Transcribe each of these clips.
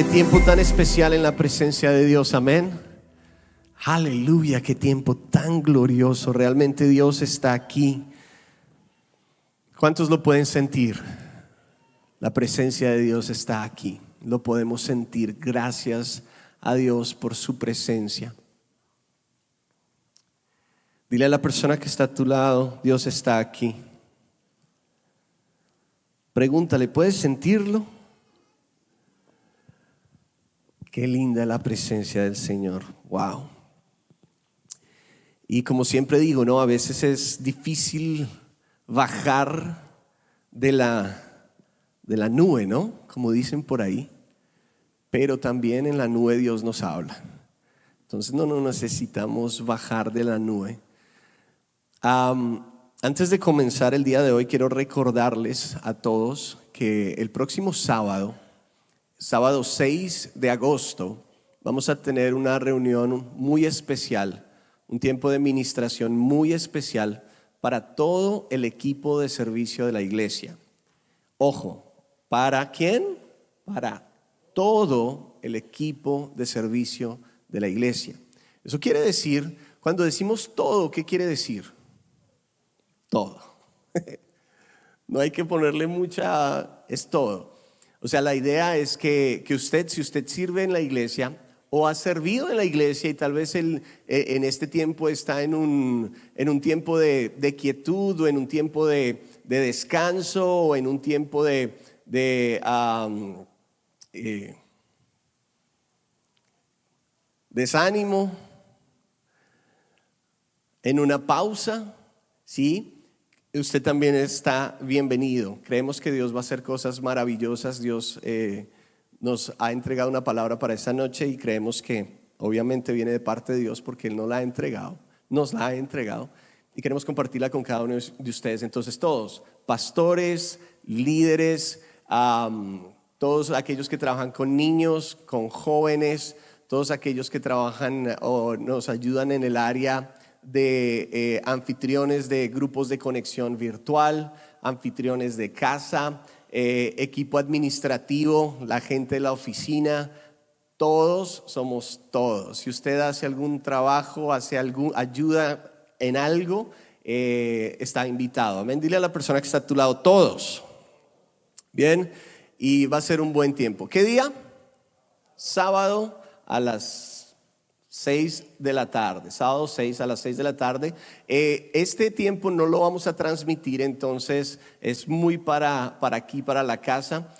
Qué tiempo tan especial en la presencia de Dios, amén. Aleluya, qué tiempo tan glorioso. Realmente Dios está aquí. ¿Cuántos lo pueden sentir? La presencia de Dios está aquí. Lo podemos sentir. Gracias a Dios por su presencia. Dile a la persona que está a tu lado, Dios está aquí. Pregúntale, ¿puedes sentirlo? Qué linda la presencia del Señor. Wow. Y como siempre digo, ¿no? A veces es difícil bajar de la nube, ¿no? Como dicen por ahí. Pero también en la nube Dios nos habla. Entonces no necesitamos bajar de la nube. Antes de comenzar el día de hoy, quiero recordarles a todos que el próximo sábado 6 de agosto, vamos a tener una reunión muy especial, un tiempo de ministración muy especial para todo el equipo de servicio de la iglesia. Ojo, ¿para quién? Para todo el equipo de servicio de la iglesia. Eso quiere decir, cuando decimos todo, ¿qué quiere decir? Todo. No hay que ponerle es todo. O sea, la idea es que usted, si usted sirve en la iglesia o ha servido en la iglesia y tal vez en este tiempo está en un tiempo de quietud o en un tiempo de descanso o en un tiempo de desánimo, en una pausa, ¿sí? Usted también está bienvenido. Creemos que Dios va a hacer cosas maravillosas. Dios nos ha entregado una palabra para esta noche y creemos que obviamente viene de parte de Dios porque Él nos la ha entregado y queremos compartirla con cada uno de ustedes. Entonces todos, pastores, líderes, todos aquellos que trabajan con niños, con jóvenes, todos aquellos que trabajan o nos ayudan en el área de anfitriones de grupos de conexión virtual, anfitriones de casa, equipo administrativo, la gente de la oficina, todos somos todos. Si usted hace algún trabajo, ayuda en algo, está invitado. Amén. Dile a la persona que está a tu lado, todos. Bien, y va a ser un buen tiempo. ¿Qué día? Sábado a las 6 de la tarde, sábado 6 a las 6 de la tarde. Este tiempo no lo vamos a transmitir, entonces es muy para aquí, para la casa.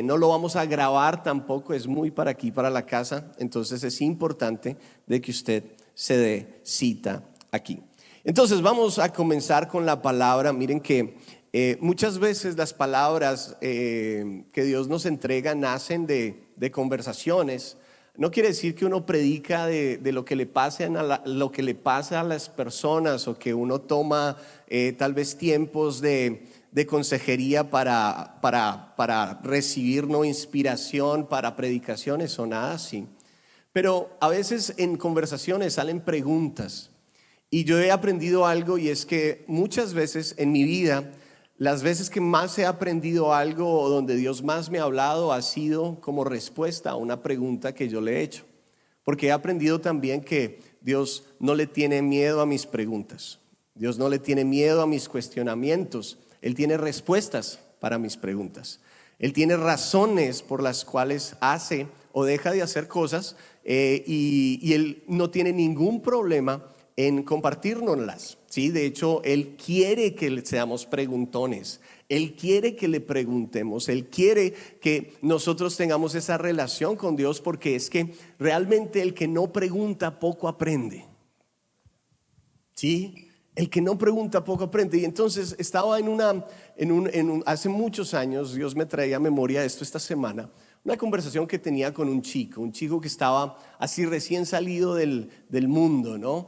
No lo vamos a grabar tampoco, es muy para aquí, para la casa. Entonces es importante de que usted se dé cita aquí. Entonces vamos a comenzar con la palabra. Miren que muchas veces las palabras que Dios nos entrega nacen de conversaciones. No quiere decir que uno predica de lo que le pasa lo que le pasa a las personas o que uno toma tal vez tiempos de consejería para recibir inspiración para predicaciones o nada así. Pero a veces en conversaciones salen preguntas y yo he aprendido algo, y es que muchas veces en mi vida, las veces que más he aprendido algo o donde Dios más me ha hablado ha sido como respuesta a una pregunta que yo le he hecho. Porque he aprendido también que Dios no le tiene miedo a mis preguntas. Dios no le tiene miedo a mis cuestionamientos. Él tiene respuestas para mis preguntas. Él tiene razones por las cuales hace o deja de hacer cosas y Él no tiene ningún problema en compartirnoslas, ¿sí? De hecho, Él quiere que seamos preguntones. Él quiere que le preguntemos. Él quiere que nosotros tengamos esa relación con Dios, porque es que realmente el que no pregunta poco aprende, ¿sí? El que no pregunta poco aprende. Y entonces estaba hace muchos años, Dios me traía a memoria esto esta semana, una conversación que tenía con un chico que estaba así recién salido del mundo, ¿no?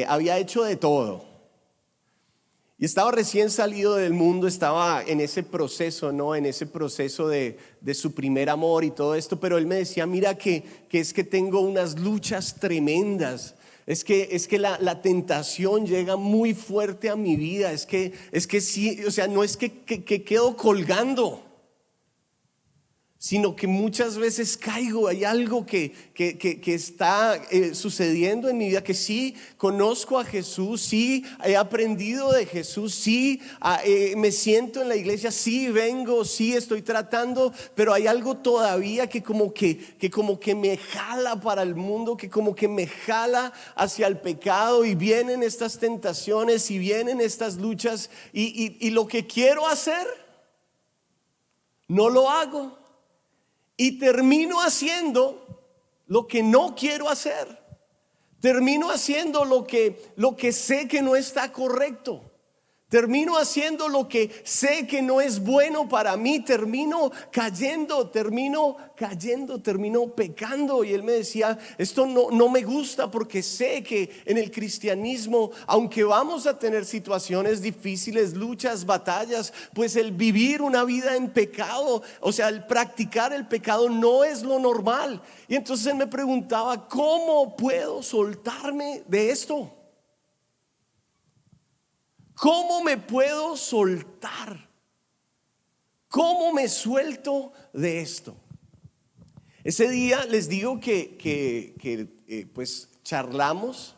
Había hecho de todo y estaba recién salido del mundo, estaba en ese proceso, ¿no? En ese proceso de su primer amor y todo esto. Pero él me decía, mira que es que tengo unas luchas tremendas. Es que la tentación llega muy fuerte a mi vida. Es que sí, o sea, no es que quedo colgando, sino que muchas veces caigo. Hay algo que está sucediendo en mi vida, que sí conozco a Jesús, sí he aprendido de Jesús, sí me siento en la iglesia, sí vengo, sí estoy tratando, pero hay algo todavía que como que me jala para el mundo, que como que me jala hacia el pecado, y vienen estas tentaciones y vienen estas luchas, y lo que quiero hacer no lo hago. Y termino haciendo lo que no quiero hacer. Termino haciendo lo que sé que no está correcto. Termino haciendo lo que sé que no es bueno para mí. Termino pecando. Y él me decía, esto no me gusta, porque sé que en el cristianismo, aunque vamos a tener situaciones difíciles, luchas, batallas, pues el vivir una vida en pecado, o sea, el practicar el pecado no es lo normal. Y entonces él me preguntaba, ¿cómo puedo soltarme de esto? ¿Cómo me puedo soltar? ¿Cómo me suelto de esto? Ese día les digo que pues charlamos,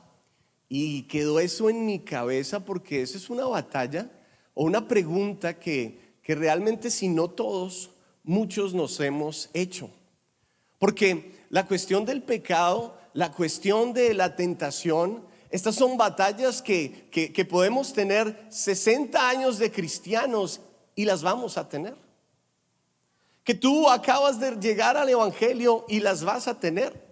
y quedó eso en mi cabeza, porque esa es una batalla o una pregunta que realmente, si no todos, muchos nos hemos hecho. Porque la cuestión del pecado, la cuestión de la tentación, estas son batallas que podemos tener 60 años de cristianos y las vamos a tener. Que tú acabas de llegar al evangelio y las vas a tener.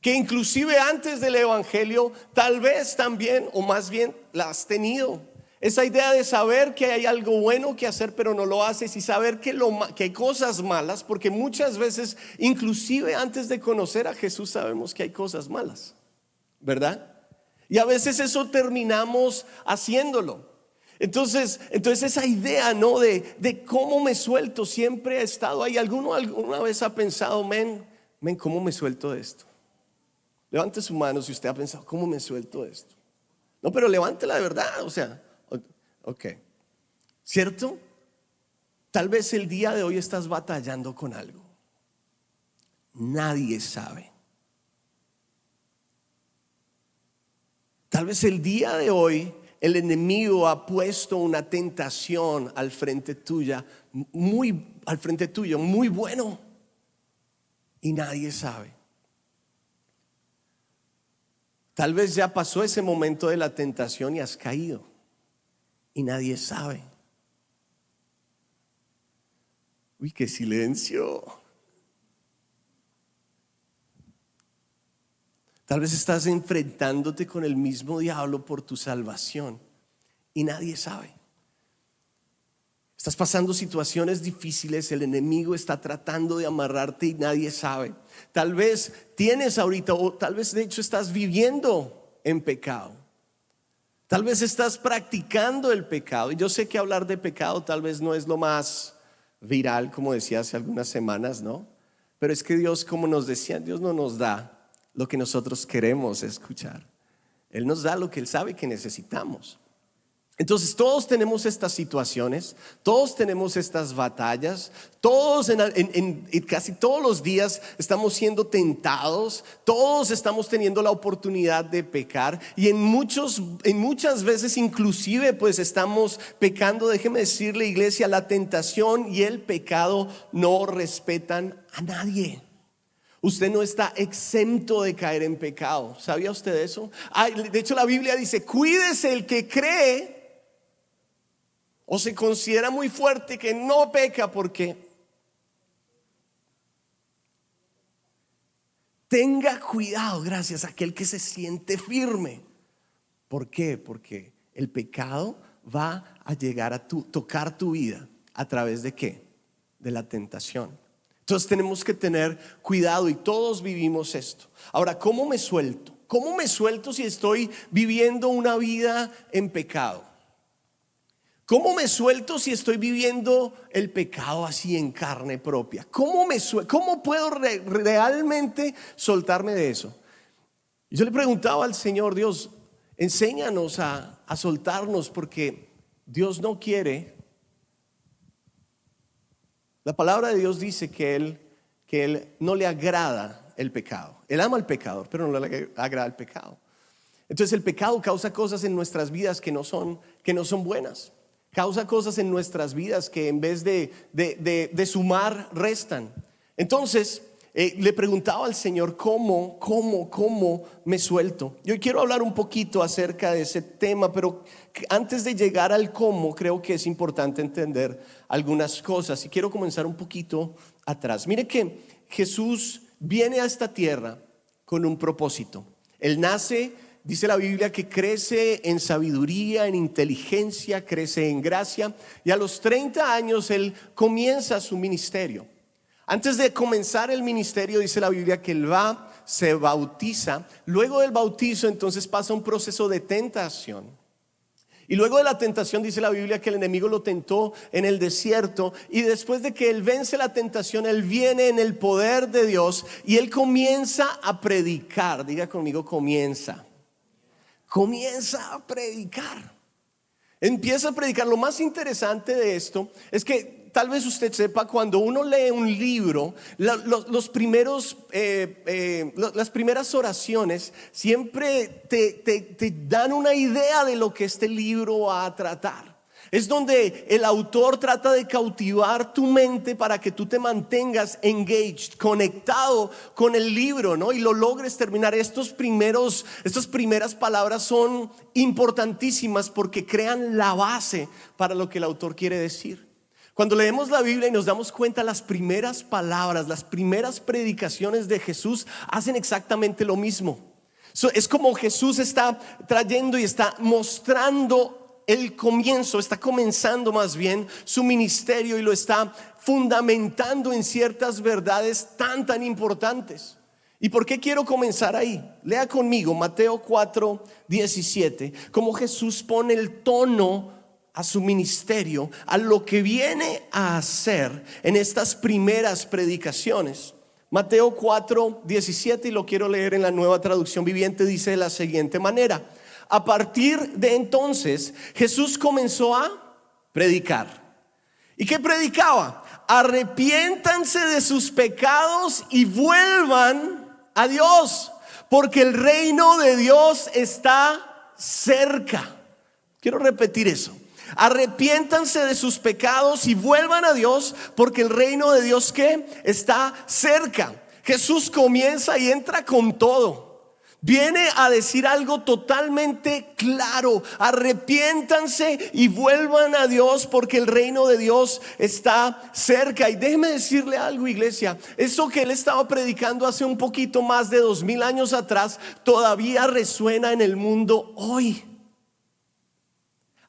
Que inclusive antes del evangelio tal vez también, o más bien, las has tenido. Esa idea de saber que hay algo bueno que hacer pero no lo haces, y saber que hay cosas malas, porque muchas veces, inclusive antes de conocer a Jesús, sabemos que hay cosas malas, ¿verdad? Y a veces eso terminamos haciéndolo. Entonces esa idea, ¿no? de cómo me suelto siempre ha estado ahí. ¿Alguna vez ha pensado, cómo me suelto de esto? Levante su mano si usted ha pensado, ¿cómo me suelto de esto? No, pero levántela de verdad, o sea, ok, ¿cierto? Tal vez el día de hoy estás batallando con algo. Nadie sabe. Tal vez el día de hoy el enemigo ha puesto una tentación al frente tuyo, muy bueno, y nadie sabe. Tal vez ya pasó ese momento de la tentación y has caído, y nadie sabe. Uy, qué silencio. Tal vez estás enfrentándote con el mismo diablo por tu salvación y nadie sabe. Estás pasando situaciones difíciles, el enemigo está tratando de amarrarte y nadie sabe. Tal vez tienes ahorita, o tal vez de hecho estás viviendo en pecado. Tal vez estás practicando el pecado. Y yo sé que hablar de pecado tal vez no es lo más viral, como decía hace algunas semanas, ¿no? Pero es que Dios, como nos decía, Dios no nos da lo que nosotros queremos escuchar. Él nos da lo que Él sabe que necesitamos. Entonces todos tenemos estas situaciones, todos tenemos estas batallas, todos en casi todos los días estamos siendo tentados, todos estamos teniendo la oportunidad de pecar, y en muchas veces inclusive pues estamos pecando. Déjeme decirle, iglesia, la tentación y el pecado no respetan a nadie. Usted no está exento de caer en pecado. ¿Sabía usted eso? De hecho, la Biblia dice, cuídese el que cree o se considera muy fuerte que no peca, porque tenga cuidado, gracias, aquel que se siente firme. ¿Por qué? Porque el pecado va a llegar a tocar tu vida. ¿A través de qué? De la tentación. Entonces tenemos que tener cuidado, y todos vivimos esto. Ahora, ¿cómo me suelto? ¿Cómo me suelto si estoy viviendo una vida en pecado? ¿Cómo me suelto si estoy viviendo el pecado así en carne propia? ¿Cómo puedo realmente soltarme de eso? Y yo le preguntaba al Señor, Dios, enséñanos a soltarnos, porque Dios no quiere La palabra de Dios dice que Él no le agrada el pecado. Él ama al pecador, pero no le agrada el pecado. Entonces el pecado causa cosas en nuestras vidas que no son buenas. Causa cosas en nuestras vidas que en vez de sumar, restan. Entonces le preguntaba al Señor, ¿cómo me suelto? Yo quiero hablar un poquito acerca de ese tema, pero antes de llegar al cómo, creo que es importante entender algunas cosas. Y quiero comenzar un poquito atrás. Mire que Jesús viene a esta tierra con un propósito. Él nace, dice la Biblia, que crece en sabiduría, en inteligencia, crece en gracia. Y a los 30 años Él comienza su ministerio. Antes de comenzar el ministerio, dice la Biblia que Él se bautiza. Luego del bautizo, entonces pasa un proceso de tentación. Y luego de la tentación, dice la Biblia que el enemigo lo tentó en el desierto. Y después de que Él vence la tentación, Él viene en el poder de Dios y Él comienza a predicar. Diga conmigo, comienza a predicar. Empieza a predicar. Lo más interesante de esto es que tal vez usted sepa, cuando uno lee un libro, las primeras oraciones siempre te dan una idea de lo que este libro va a tratar. Es donde el autor trata de cautivar tu mente para que tú te mantengas engaged, conectado con el libro, ¿no? Y lo logres terminar. Estas primeras palabras son importantísimas porque crean la base para lo que el autor quiere decir. Cuando leemos la Biblia y nos damos cuenta, las primeras palabras, las primeras predicaciones de Jesús hacen exactamente lo mismo. Es como Jesús está trayendo y está mostrando el comienzo, está comenzando más bien su ministerio y lo está fundamentando en ciertas verdades tan importantes. ¿Y por qué quiero comenzar ahí? Lea conmigo Mateo 4:17, cómo Jesús pone el tono a su ministerio, a lo que viene a hacer en estas primeras predicaciones. Mateo 4:17, y lo quiero leer en la Nueva Traducción Viviente, dice de la siguiente manera: a partir de entonces Jesús comenzó a predicar. ¿Y qué predicaba? Arrepiéntanse de sus pecados y vuelvan a Dios, porque el reino de Dios está cerca. Quiero repetir eso. Arrepiéntanse de sus pecados y vuelvan a Dios, porque el reino de Dios ¿qué? Está cerca. Jesús comienza y entra con todo. Viene a decir algo totalmente claro: arrepiéntanse y vuelvan a Dios, porque el reino de Dios está cerca. Y déjeme decirle algo, iglesia, eso que Él estaba predicando hace un poquito más de 2000 años atrás todavía resuena en el mundo hoy.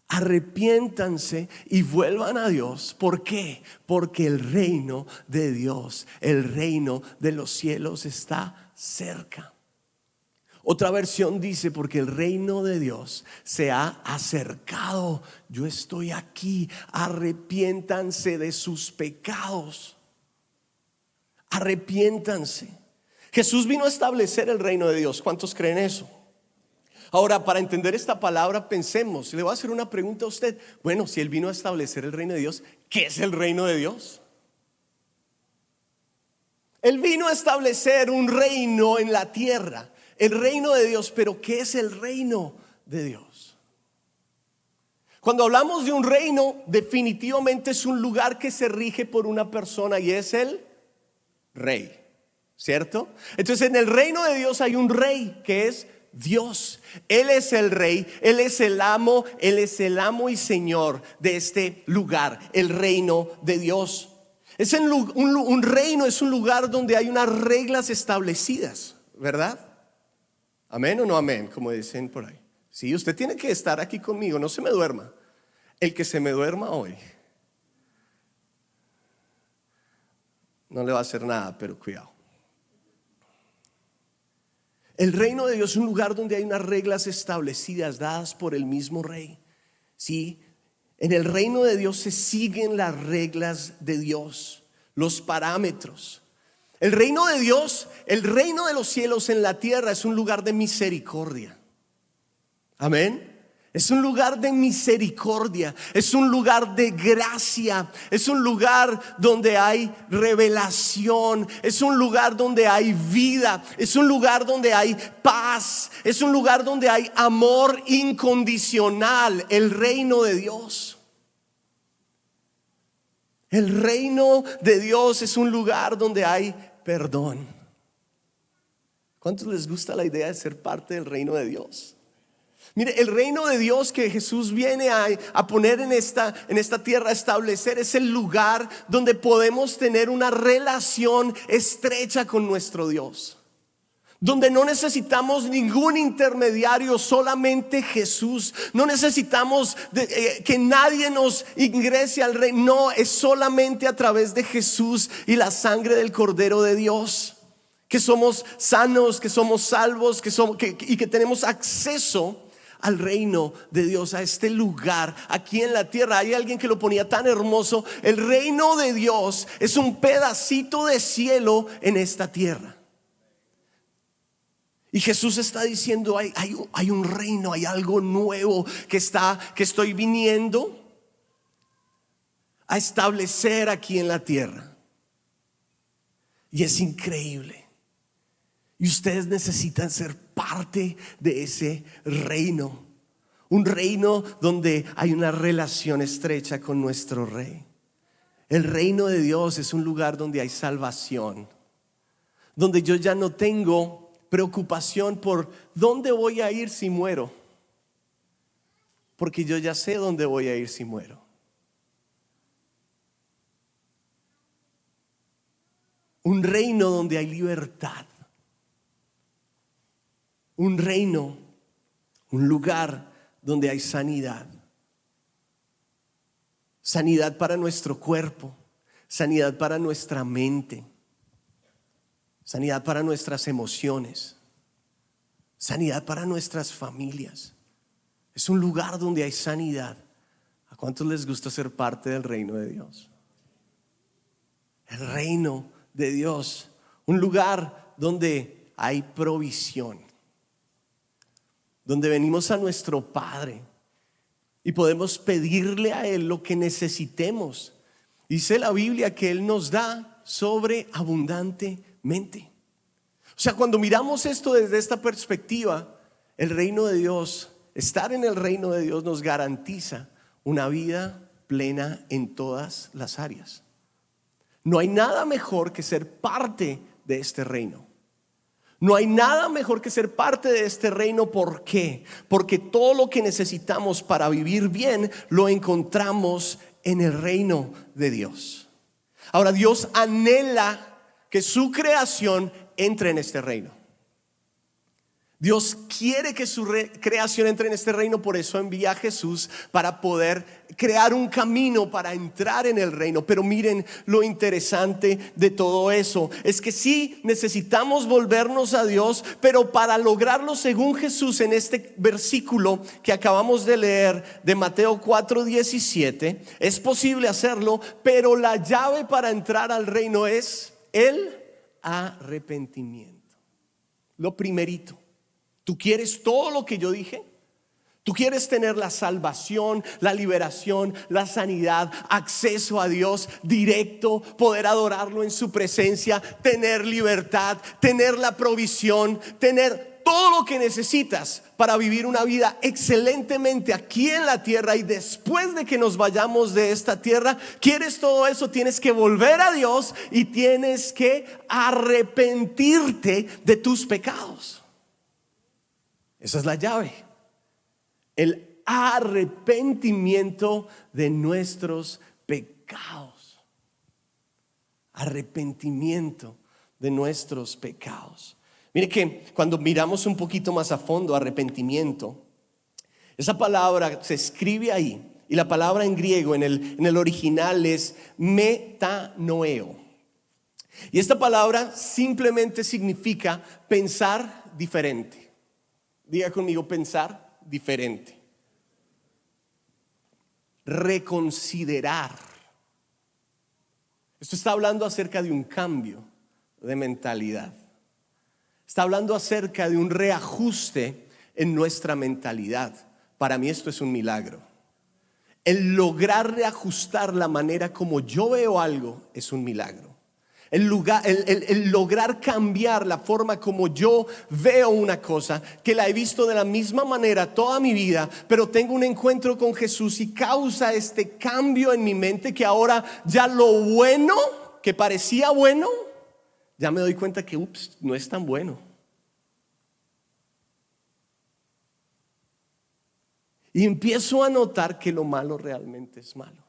Arrepiéntanse y vuelvan a Dios. ¿Por qué? Porque el reino de Dios, el reino de los cielos está cerca. Otra versión dice: porque el reino de Dios se ha acercado. Yo estoy aquí. Arrepiéntanse de sus pecados. Arrepiéntanse. Jesús vino a establecer el reino de Dios. ¿Cuántos creen eso? Ahora, para entender esta palabra, pensemos. Le voy a hacer una pregunta a usted. Bueno, si Él vino a establecer el reino de Dios, ¿qué es el reino de Dios? Él vino a establecer un reino en la tierra, el reino de Dios. Pero ¿qué es el reino de Dios? Cuando hablamos de un reino, definitivamente es un lugar que se rige por una persona, y es el rey, ¿cierto? Entonces, en el reino de Dios hay un rey que es Dios. Él es el rey, Él es el amo y Señor de este lugar, el reino de Dios. Un reino es un lugar donde hay unas reglas establecidas, ¿verdad? ¿Amén o no amén? Como dicen por ahí. Sí, usted tiene que estar aquí conmigo, no se me duerma. El que se me duerma hoy no le va a hacer nada, pero cuidado. El reino de Dios es un lugar donde hay unas reglas establecidas, dadas por el mismo rey. ¿Sí? En el reino de Dios se siguen las reglas de Dios, los parámetros. El reino de Dios, el reino de los cielos en la tierra, es un lugar de misericordia. Amén. Es un lugar de misericordia, es un lugar de gracia, es un lugar donde hay revelación, es un lugar donde hay vida, es un lugar donde hay paz, es un lugar donde hay amor incondicional, el reino de Dios. El reino de Dios es un lugar donde hay perdón. ¿Cuántos les gusta la idea de ser parte del reino de Dios? Mire, el reino de Dios que Jesús viene a poner en esta tierra, a establecer, es el lugar donde podemos tener una relación estrecha con nuestro Dios. Donde no necesitamos ningún intermediario, solamente Jesús. No necesitamos que nadie nos ingrese al reino. No, es solamente a través de Jesús y la sangre del Cordero de Dios que somos sanos, que somos salvos, y que tenemos acceso al reino de Dios, a este lugar aquí en la tierra. Hay alguien que lo ponía tan hermoso: el reino de Dios es un pedacito de cielo en esta tierra. Y Jesús está diciendo, hay un reino, hay algo nuevo que estoy viniendo a establecer aquí en la tierra. Y es increíble. Y ustedes necesitan ser parte de ese reino. Un reino donde hay una relación estrecha con nuestro Rey. El reino de Dios es un lugar donde hay salvación. Donde yo ya no tengo preocupación por dónde voy a ir si muero. Porque yo ya sé dónde voy a ir si muero. Un reino donde hay libertad. Un reino, un lugar donde hay sanidad. Sanidad para nuestro cuerpo, sanidad para nuestra mente, sanidad para nuestras emociones, sanidad para nuestras familias. Es un lugar donde hay sanidad. ¿A cuántos les gusta ser parte del reino de Dios? El reino de Dios, un lugar donde hay provisión. Donde venimos a nuestro Padre y podemos pedirle a Él lo que necesitemos. Dice la Biblia que Él nos da sobreabundantemente. O sea, cuando miramos esto desde esta perspectiva, el reino de Dios, estar en el reino de Dios nos garantiza una vida plena en todas las áreas. No hay nada mejor que ser parte de este reino. No hay nada mejor que ser parte de este reino. ¿Por qué? Porque todo lo que necesitamos para vivir bien lo encontramos en el reino de Dios. Ahora, Dios anhela que su creación entre en este reino. Dios quiere que su creación entre en este reino. Por eso envía a Jesús para poder crear un camino para entrar en el reino. Pero miren lo interesante de todo eso. Es que sí necesitamos volvernos a Dios, pero para lograrlo según Jesús en este versículo que acabamos de leer de Mateo 4:17, es posible hacerlo, pero la llave para entrar al reino es el arrepentimiento. Lo primerito. ¿Tú quieres todo lo que yo dije? ¿Tú quieres tener la salvación, la liberación, la sanidad, acceso a Dios directo, poder adorarlo en su presencia, tener libertad, tener la provisión, tener todo lo que necesitas para vivir una vida excelentemente aquí en la tierra? Y después de que nos vayamos de esta tierra, ¿quieres todo eso? Tienes que volver a Dios y tienes que arrepentirte de tus pecados. Esa es la llave. El arrepentimiento de nuestros pecados. Arrepentimiento de nuestros pecados. Mire que cuando miramos un poquito más a fondo, arrepentimiento, esa palabra se escribe ahí. Y la palabra en griego, en el original, es metanoeo. Y esta palabra simplemente significa pensar diferente. Diga conmigo, pensar diferente. Reconsiderar. Esto está hablando acerca de un cambio de mentalidad. Está hablando acerca de un reajuste en nuestra mentalidad. Para mí esto es un milagro. El lograr reajustar la manera como yo veo algo es un milagro. El lograr cambiar la forma como yo veo una cosa, que la he visto de la misma manera toda mi vida, pero tengo un encuentro con Jesús y causa este cambio en mi mente, que ahora ya lo bueno que parecía bueno, ya me doy cuenta que no es tan bueno. Y empiezo a notar que lo malo realmente es malo.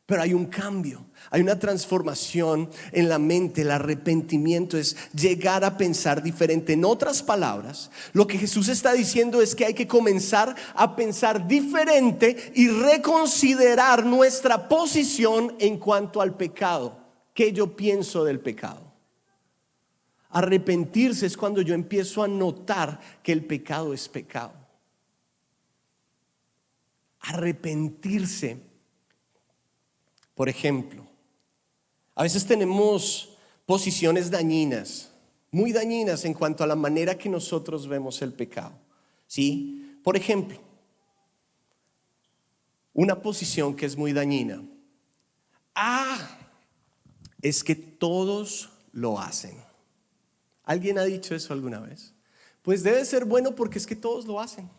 Pero hay un cambio, hay una transformación en la mente. El arrepentimiento es llegar a pensar diferente. En otras palabras, lo que Jesús está diciendo es que hay que comenzar a pensar diferente y reconsiderar nuestra posición en cuanto al pecado. ¿Qué yo pienso del pecado? Arrepentirse es cuando yo empiezo a notar que el pecado es pecado. Arrepentirse. Por ejemplo, a veces tenemos posiciones dañinas, muy dañinas en cuanto a la manera que nosotros vemos el pecado, ¿sí? Por ejemplo, una posición que es muy dañina. Es que todos lo hacen. ¿Alguien ha dicho eso alguna vez? Pues debe ser bueno porque es que todos lo hacen.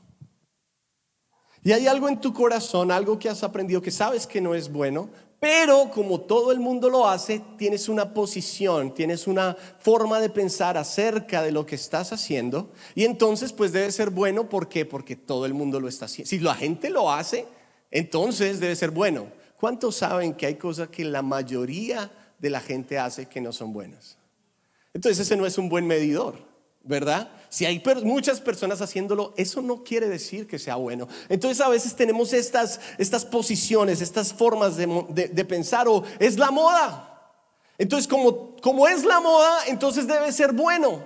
Y hay algo en tu corazón, algo que has aprendido que sabes que no es bueno, pero como todo el mundo lo hace, tienes una posición, tienes una forma de pensar acerca de lo que estás haciendo. Y entonces pues debe ser bueno. ¿Por qué? Porque todo el mundo lo está haciendo. Si la gente lo hace, entonces debe ser bueno. ¿Cuántos saben que hay cosas que la mayoría de la gente hace que no son buenas? Entonces ese no es un buen medidor, ¿verdad? Si hay muchas personas haciéndolo, eso no quiere decir que sea bueno. Entonces a veces tenemos estas posiciones, estas formas de pensar, o es la moda. Entonces como es la moda, entonces debe ser bueno.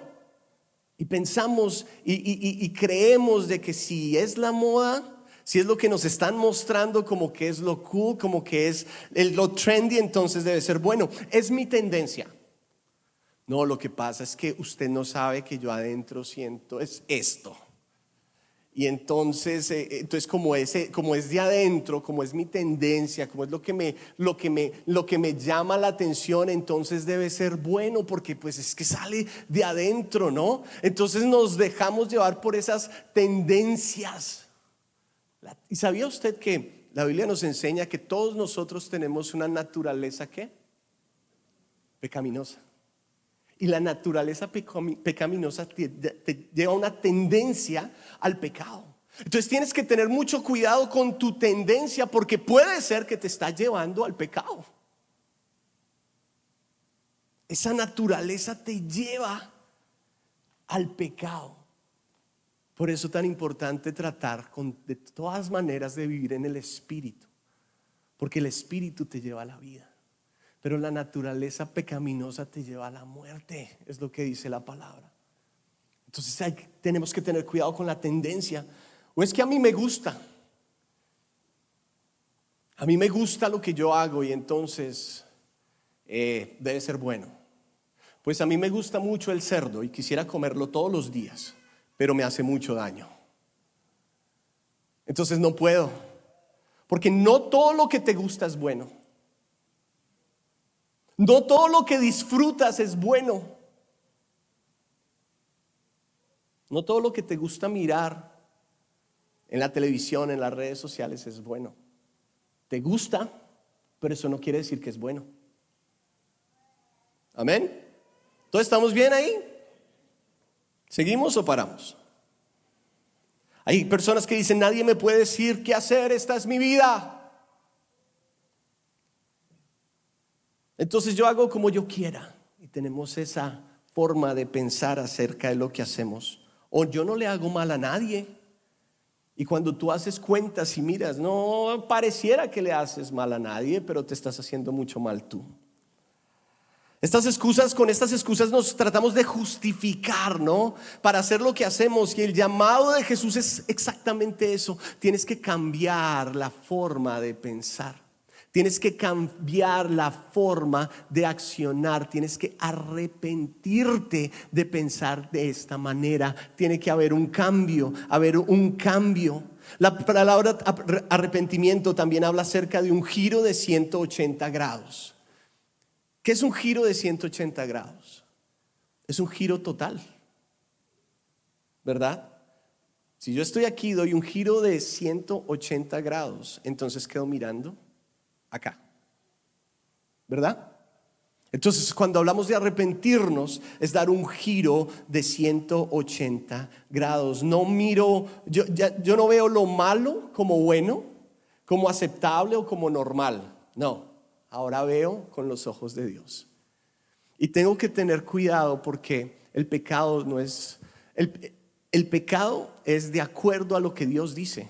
Y pensamos y creemos de que si es la moda, si es lo que nos están mostrando como que es lo cool, como que es lo trendy, entonces debe ser bueno. Es mi tendencia. No, lo que pasa es que usted no sabe que yo adentro siento es esto. Y entonces como es de adentro, como es mi tendencia, como es lo que me llama la atención, entonces debe ser bueno porque pues es que sale de adentro, ¿no? Entonces nos dejamos llevar por esas tendencias. ¿Y sabía usted que la Biblia nos enseña que todos nosotros tenemos una naturaleza ¿qué? Pecaminosa. Y la naturaleza pecaminosa te lleva una tendencia al pecado. Entonces tienes que tener mucho cuidado con tu tendencia, porque puede ser que te está llevando al pecado. Esa naturaleza te lleva al pecado. Por eso es tan importante tratar de todas maneras de vivir en el Espíritu, porque el Espíritu te lleva a la vida. Pero la naturaleza pecaminosa te lleva a la muerte, es lo que dice la palabra. Entonces tenemos que tener cuidado con la tendencia. O es que a mí me gusta lo que yo hago y entonces debe ser bueno. Pues a mí me gusta mucho el cerdo y quisiera comerlo todos los días, pero me hace mucho daño. Entonces no puedo, porque no todo lo que te gusta es bueno. No todo lo que disfrutas es bueno. No todo lo que te gusta mirar en la televisión, en las redes sociales es bueno. Te gusta, pero eso no quiere decir que es bueno. Amén. ¿Todos estamos bien ahí? ¿Seguimos o paramos? Hay personas que dicen: nadie me puede decir qué hacer, esta es mi vida. Entonces yo hago como yo quiera. Y tenemos esa forma de pensar acerca de lo que hacemos. O yo no le hago mal a nadie. Y cuando tú haces cuentas y miras, no pareciera que le haces mal a nadie, pero te estás haciendo mucho mal tú. Con estas excusas nos tratamos de justificar, ¿no? Para hacer lo que hacemos. Y el llamado de Jesús es exactamente eso. Tienes que cambiar la forma de pensar. Tienes que cambiar la forma de accionar. Tienes que arrepentirte de pensar de esta manera. Tiene que haber un cambio, La palabra arrepentimiento también habla acerca de un giro de 180 grados. ¿Qué es un giro de 180 grados? Es un giro total, ¿verdad? Si yo estoy aquí, doy un giro de 180 grados, entonces quedo mirando acá, ¿verdad? Entonces, cuando hablamos de arrepentirnos, es dar un giro de 180 grados. No miro, yo no veo lo malo como bueno, como aceptable o como normal. No, ahora veo con los ojos de Dios. Y tengo que tener cuidado porque el pecado no es, el pecado es de acuerdo a lo que Dios dice,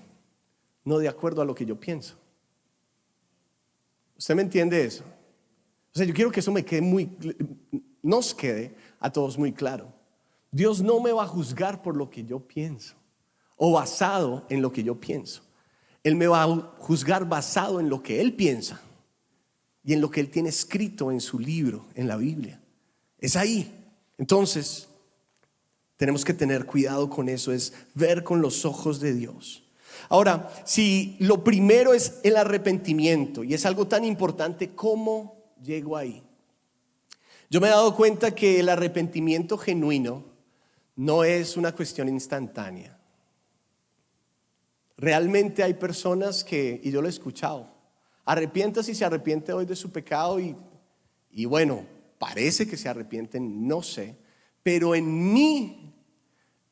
no de acuerdo a lo que yo pienso. ¿Usted me entiende eso? O sea, yo quiero que eso nos quede a todos muy claro. Dios no me va a juzgar por lo que yo pienso o basado en lo que yo pienso. Él me va a juzgar basado en lo que Él piensa y en lo que Él tiene escrito en su libro, en la Biblia. Es ahí. Entonces, tenemos que tener cuidado con eso, es ver con los ojos de Dios. Ahora, si lo primero es el arrepentimiento y es algo tan importante, ¿cómo llego ahí? Yo me he dado cuenta que el arrepentimiento genuino no es una cuestión instantánea. Realmente hay personas que, y yo lo he escuchado, arrepiéntase y se arrepiente hoy de su pecado y bueno, parece que se arrepienten, no sé, pero en mi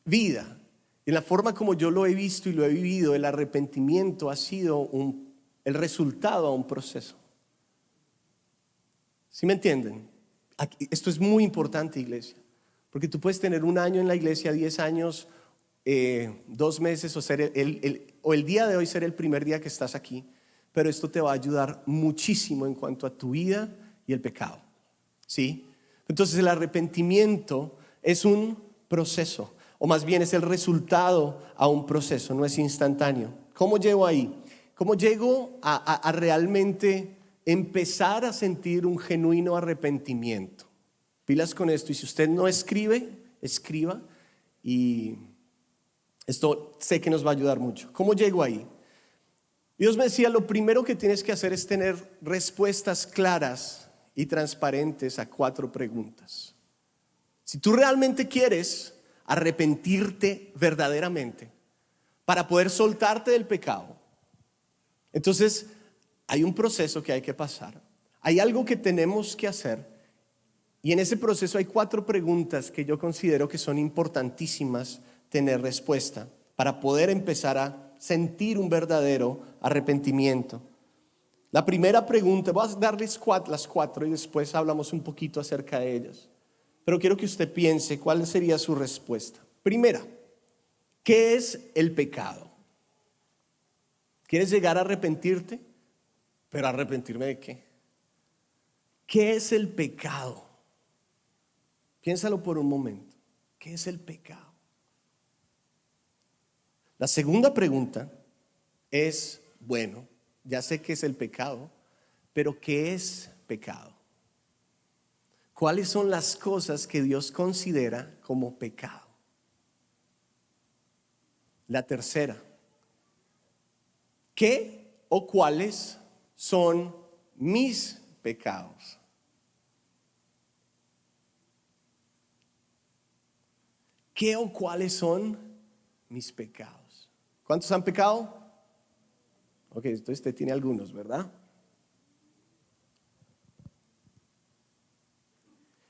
vida, en la forma como yo lo he visto y lo he vivido, el arrepentimiento ha sido el resultado a un proceso. ¿Sí me entienden? Esto es muy importante, iglesia, porque tú puedes tener un año en la iglesia, 10 años, 2 meses o el día de hoy ser el primer día que estás aquí, pero esto te va a ayudar muchísimo en cuanto a tu vida y el pecado, ¿sí? Entonces el arrepentimiento es un proceso, o más bien es el resultado a un proceso, no es instantáneo. ¿Cómo llego ahí? ¿Cómo llego a realmente empezar a sentir un genuino arrepentimiento? Pilas con esto, y si usted no escribe, escriba, y esto sé que nos va a ayudar mucho. ¿Cómo llego ahí? Dios me decía, lo primero que tienes que hacer es tener respuestas claras y transparentes a 4 preguntas. Si tú realmente quieres arrepentirte verdaderamente para poder soltarte del pecado, entonces hay un proceso que hay que pasar. Hay algo que tenemos que hacer. Y en ese proceso hay 4 preguntas que yo considero que son importantísimas tener respuesta para poder empezar a sentir un verdadero arrepentimiento. La primera pregunta, voy a darles las 4 y después hablamos un poquito acerca de ellas. Pero quiero que usted piense cuál sería su respuesta. Primera, ¿qué es el pecado? ¿Quieres llegar a arrepentirte? ¿Pero arrepentirme de qué? ¿Qué es el pecado? Piénsalo por un momento. ¿Qué es el pecado? La segunda pregunta es, bueno, ya sé qué es el pecado, pero ¿qué es pecado? ¿Cuáles son las cosas que Dios considera como pecado? La tercera, ¿qué o cuáles son mis pecados? ¿Qué o cuáles son mis pecados? ¿Cuántos han pecado? Ok, entonces usted tiene algunos, ¿verdad?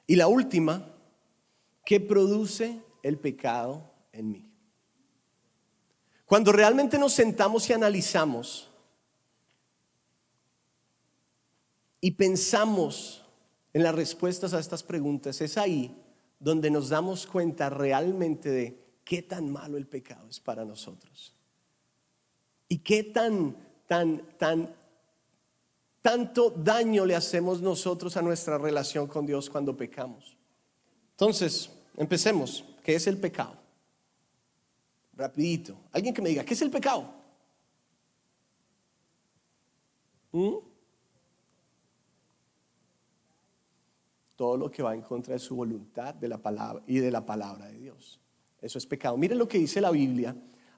Y la última, ¿qué produce el pecado en mí? Cuando realmente nos sentamos y analizamos y pensamos en las respuestas a estas preguntas, es ahí donde nos damos cuenta realmente de qué tan malo el pecado es para nosotros y qué tanto daño le hacemos nosotros a nuestra relación con Dios cuando pecamos. Entonces, empecemos. ¿Qué es el pecado? Rapidito. Alguien que me diga, ¿qué es el pecado? Todo lo que va en contra de su voluntad, de la palabra y de la palabra de Dios. Eso es pecado. Miren lo que dice la Biblia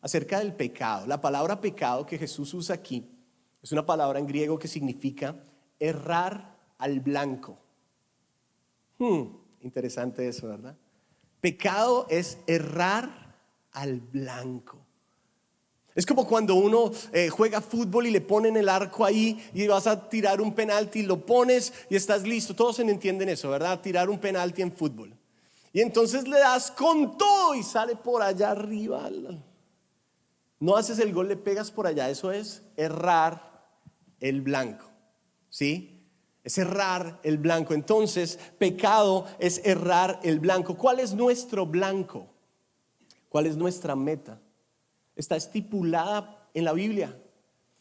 acerca del pecado. La palabra pecado que Jesús usa aquí es una palabra en griego que significa errar al blanco. Interesante eso, ¿verdad? Pecado es errar al blanco. Es como cuando uno juega fútbol y le ponen el arco ahí y vas a tirar un penalti, lo pones y estás listo. Todos entienden eso, ¿verdad? Tirar un penalti en fútbol. Y entonces le das con todo y sale por allá arriba. No haces el gol, le pegas por allá. Eso es errar el blanco, ¿sí? Es errar el blanco. Entonces, pecado es errar el blanco. ¿Cuál es nuestro blanco? ¿Cuál es nuestra meta? Está estipulada en la Biblia.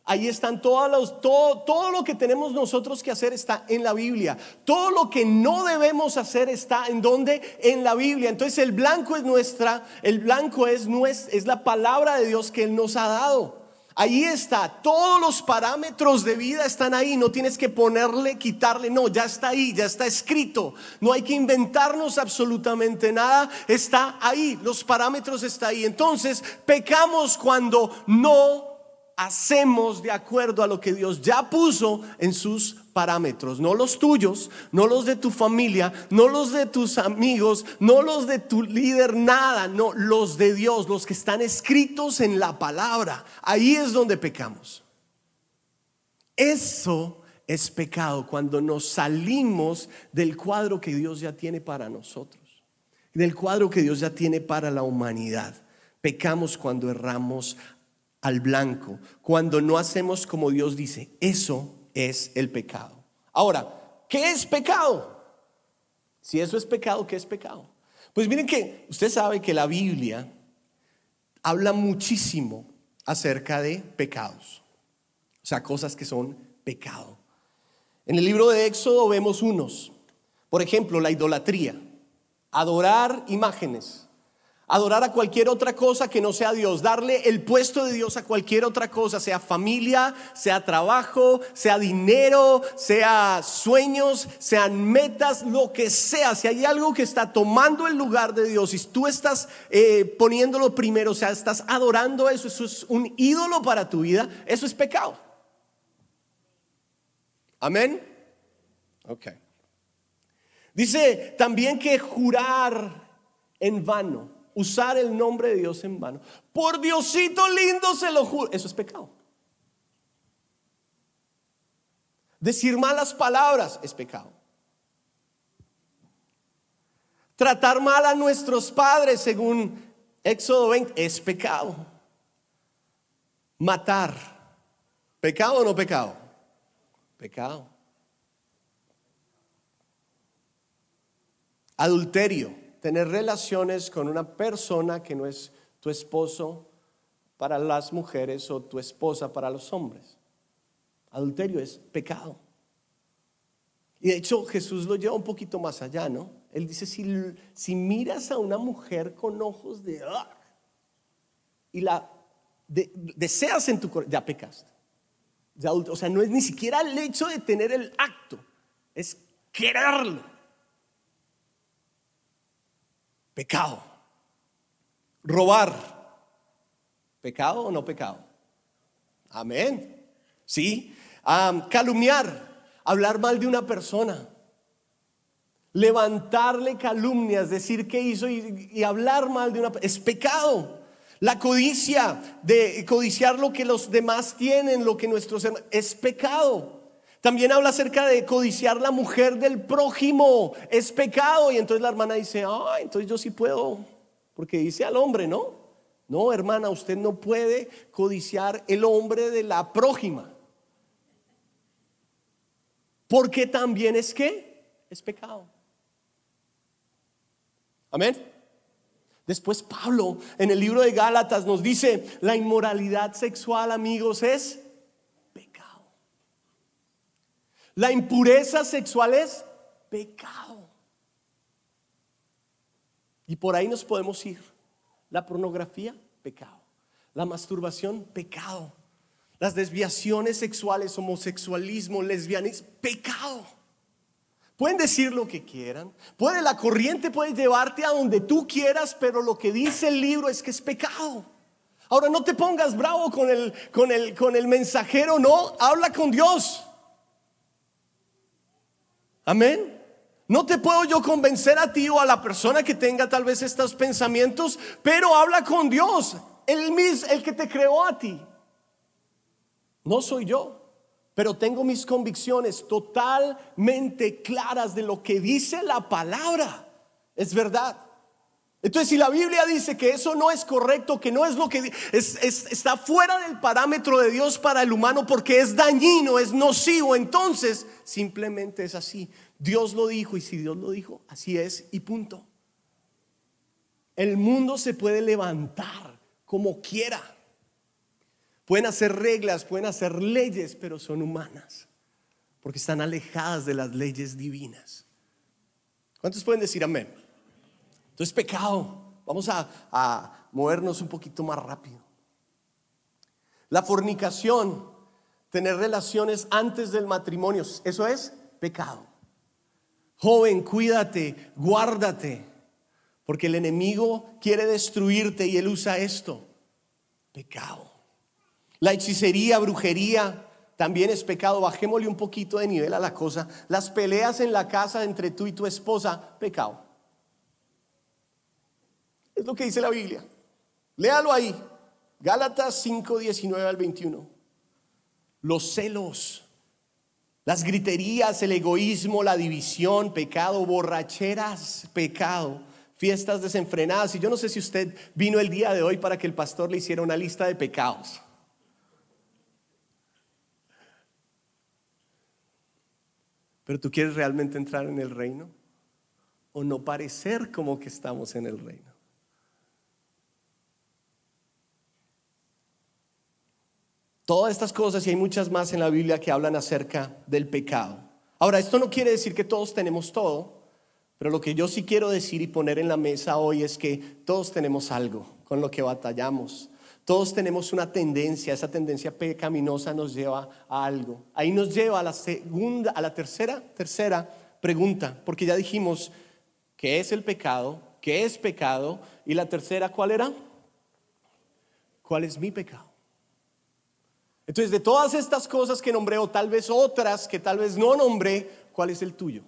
Ahí están todo lo que tenemos nosotros que hacer está en la Biblia. Todo lo que no debemos hacer está ¿en dónde? En la Biblia. Entonces el blanco es la palabra de Dios que Él nos ha dado. Ahí está, todos los parámetros de vida están ahí, no tienes que ponerle, quitarle, no, ya está ahí, ya está escrito, no hay que inventarnos absolutamente nada, está ahí, los parámetros están ahí. Entonces pecamos cuando no hacemos de acuerdo a lo que Dios ya puso en sus parámetros, no los tuyos, no los de tu familia, no los de tus amigos, no los de tu líder, nada, no, los de Dios, los que están escritos en la palabra. Ahí es donde pecamos. Eso es pecado, cuando nos salimos del cuadro que Dios ya tiene para nosotros, del cuadro que Dios ya tiene para la humanidad. Pecamos cuando erramos al blanco, cuando no hacemos como Dios dice. Eso es el pecado. Ahora, ¿qué es pecado? Si eso es pecado, ¿qué es pecado? Pues miren que usted sabe que la Biblia habla muchísimo acerca de pecados, o sea, cosas que son pecado. En el libro de Éxodo vemos unos, por ejemplo, la idolatría, adorar imágenes, adorar a cualquier otra cosa que no sea Dios, darle el puesto de Dios a cualquier otra cosa, sea familia, sea trabajo, sea dinero, sea sueños, sean metas, lo que sea. Si hay algo que está tomando el lugar de Dios y tú estás poniéndolo primero, o sea, estás adorando eso, eso es un ídolo para tu vida, eso es pecado. Amén. Ok. Dice también que jurar en vano, usar el nombre de Dios en vano. Por Diosito lindo se lo juro. Eso es pecado. Decir malas palabras es pecado. Tratar mal a nuestros padres, según Éxodo 20, es pecado. Matar, ¿pecado o no pecado? Pecado. Adulterio, tener relaciones con una persona que no es tu esposo para las mujeres o tu esposa para los hombres. Adulterio es pecado. Y de hecho Jesús lo lleva un poquito más allá, ¿no? Él dice, si miras a una mujer con ojos de y la deseas en tu corazón, ya pecaste. Ya, o sea, no es ni siquiera el hecho de tener el acto, es quererlo. Pecado. Robar, ¿pecado o no pecado? Amén. Sí. Calumniar, hablar mal de una persona, levantarle calumnias, decir que hizo y hablar mal de una persona, es pecado. La codicia, de codiciar lo que los demás tienen, lo que nuestros hermanos, es pecado. También habla acerca de codiciar la mujer del prójimo, es pecado. Y entonces la hermana dice, entonces yo sí puedo, porque dice al hombre, ¿no? No, hermana, usted no puede codiciar el hombre de la prójima, porque también es pecado. Amén. Después Pablo en el libro de Gálatas nos dice, la inmoralidad sexual, amigos, es pecado. La impureza sexual es pecado. Y por ahí nos podemos ir. La pornografía, pecado. La masturbación, pecado. Las desviaciones sexuales, homosexualismo, lesbianismo, pecado. Pueden decir lo que quieran, la corriente puede llevarte a donde tú quieras, pero lo que dice el libro es que es pecado. Ahora no te pongas bravo con el mensajero, no, habla con Dios. Amén. No te puedo yo convencer a ti o a la persona que tenga tal vez estos pensamientos, pero habla con Dios, el que te creó a ti. No soy yo, pero tengo mis convicciones totalmente claras de lo que dice la palabra. Es verdad. Entonces, si la Biblia dice que eso no es correcto, que no es lo que está fuera del parámetro de Dios para el humano porque es dañino, es nocivo, entonces simplemente es así. Dios lo dijo, y si Dios lo dijo, así es y punto. El mundo se puede levantar como quiera. Pueden hacer reglas, pueden hacer leyes, pero son humanas porque están alejadas de las leyes divinas. ¿Cuántos pueden decir amén? Entonces, pecado. Vamos a movernos un poquito más rápido. La fornicación, tener relaciones antes del matrimonio, eso es pecado. Joven, cuídate, guárdate, porque el enemigo quiere destruirte y él usa esto. Pecado. La hechicería, brujería, también es pecado. Bajémosle un poquito de nivel a la cosa. Las peleas en la casa entre tú y tu esposa, pecado. Es lo que dice la Biblia. Léalo ahí. Gálatas 5, 19 al 21. Los celos, las griterías, el egoísmo, la división, pecado. Borracheras, pecado. Fiestas desenfrenadas. Y yo no sé si usted vino el día de hoy para que el pastor le hiciera una lista de pecados. ¿Pero tú quieres realmente entrar en el reino? ¿O no parecer como que estamos en el reino? Todas estas cosas, y hay muchas más en la Biblia que hablan acerca del pecado. Ahora, esto no quiere decir que todos tenemos todo, pero lo que yo sí quiero decir y poner en la mesa hoy es que todos tenemos algo con lo que batallamos. Todos tenemos una tendencia, esa tendencia pecaminosa nos lleva a algo. Ahí nos lleva a la tercera pregunta, porque ya dijimos qué es el pecado, qué es pecado, y la tercera, ¿cuál era? ¿Cuál es mi pecado? Entonces, de todas estas cosas que nombré, o tal vez otras que tal vez no nombré, ¿cuál es el tuyo?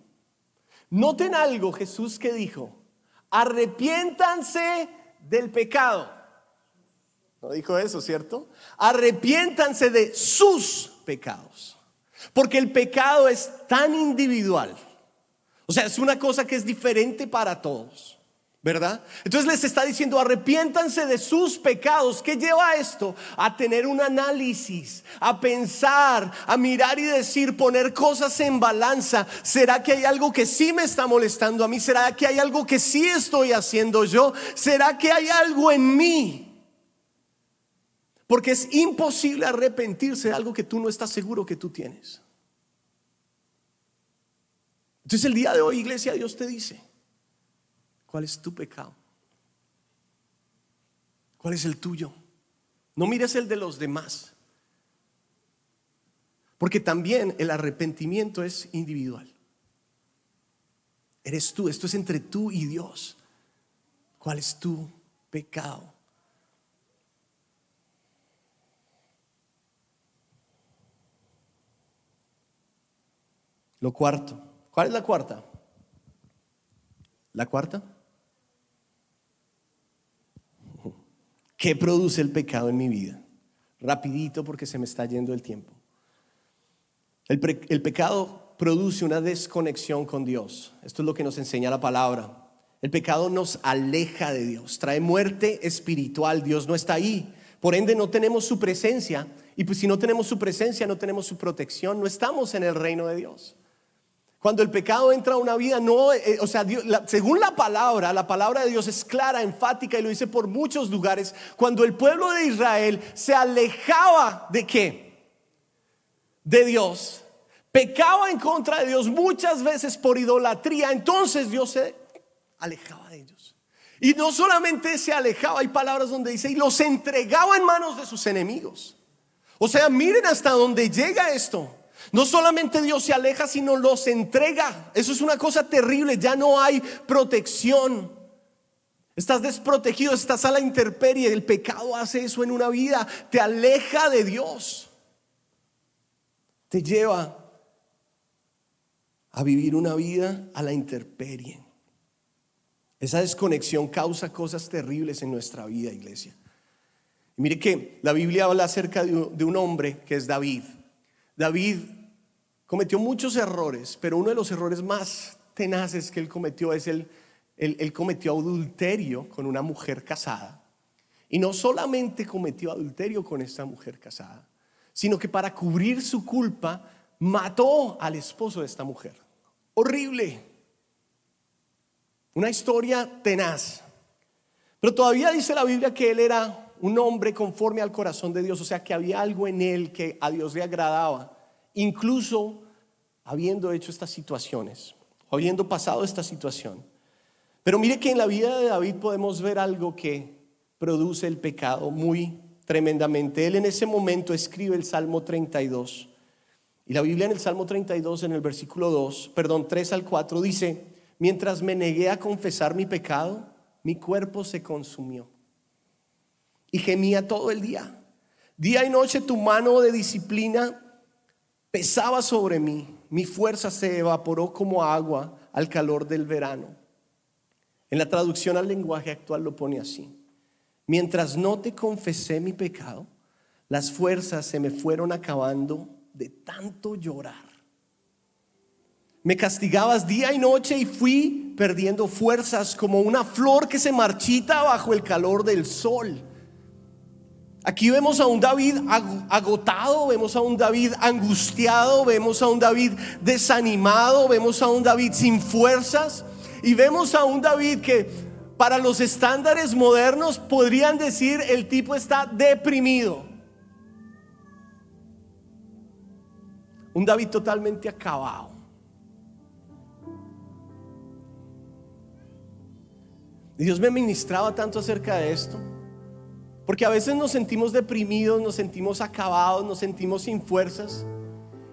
Noten algo, Jesús que dijo: arrepiéntanse del pecado. No dijo eso, ¿cierto? Arrepiéntanse de sus pecados. Porque el pecado es tan individual. O sea, es una cosa que es diferente para todos, ¿verdad? Entonces les está diciendo: arrepiéntanse de sus pecados. ¿Qué lleva esto? A tener un análisis, a pensar, a mirar y decir, poner cosas en balanza. ¿Será que hay algo que sí me está molestando a mí? ¿Será que hay algo que sí estoy haciendo yo? ¿Será que hay algo en mí? Porque es imposible arrepentirse de algo que tú no estás seguro que tú tienes. Entonces el día de hoy, iglesia, Dios te dice: ¿cuál es tu pecado? ¿Cuál es el tuyo? No mires el de los demás, porque también el arrepentimiento es individual. Eres tú, esto es entre tú y Dios. ¿Cuál es tu pecado? Lo cuarto. ¿Cuál es la cuarta? ¿La cuarta? ¿Qué produce el pecado en mi vida? Rapidito, porque se me está yendo el tiempo. El pecado produce una desconexión con Dios. Esto es lo que nos enseña la palabra. El pecado nos aleja de Dios, trae muerte espiritual. Dios no está ahí, por ende no tenemos su presencia. Y pues si no tenemos su presencia, no tenemos su protección, no estamos en el reino de Dios. Cuando el pecado entra a una vida, según la palabra de Dios es clara, enfática, y lo dice por muchos lugares. Cuando el pueblo de Israel se alejaba ¿de qué? De Dios, pecaba en contra de Dios muchas veces por idolatría, entonces Dios se alejaba de ellos. Y no solamente se alejaba, hay palabras donde dice: y los entregaba en manos de sus enemigos. O sea, miren hasta dónde llega esto. No solamente Dios se aleja, sino los entrega. Eso es una cosa terrible. Ya no hay protección. Estás desprotegido, estás a la intemperie. El pecado hace eso en una vida, te aleja de Dios, te lleva a vivir una vida a la intemperie. Esa desconexión causa cosas terribles en nuestra vida, iglesia. Y mire que la Biblia habla acerca de un hombre que es David. David cometió muchos errores, pero uno de los errores más tenaces que él cometió es él cometió adulterio con una mujer casada. Y no solamente cometió adulterio con esta mujer casada, sino que para cubrir su culpa mató al esposo de esta mujer. Horrible. Una historia tenaz. Pero todavía dice la Biblia que él era un hombre conforme al corazón de Dios. O sea que había algo en él que a Dios le agradaba, incluso habiendo hecho estas situaciones, o habiendo pasado esta situación. Pero mire que en la vida de David podemos ver algo que produce el pecado muy tremendamente. Él en ese momento escribe el Salmo 32. Y la Biblia en el Salmo 32, en el versículo 3 al 4, dice: mientras me negué a confesar mi pecado, mi cuerpo se consumió y gemía todo el día. Día y noche tu mano de disciplina pesaba sobre mí. Mi fuerza se evaporó como agua al calor del verano. En la traducción al lenguaje actual lo pone así: mientras no te confesé mi pecado, las fuerzas se me fueron acabando de tanto llorar. Me castigabas día y noche y fui perdiendo fuerzas como una flor que se marchita bajo el calor del sol. Aquí vemos a un David agotado, vemos a un David angustiado, vemos a un David desanimado, vemos a un David sin fuerzas, y vemos a un David que para los estándares modernos podrían decir el tipo está deprimido. Un David totalmente acabado. Y Dios me ministraba tanto acerca de esto, porque a veces nos sentimos deprimidos, nos sentimos acabados, nos sentimos sin fuerzas,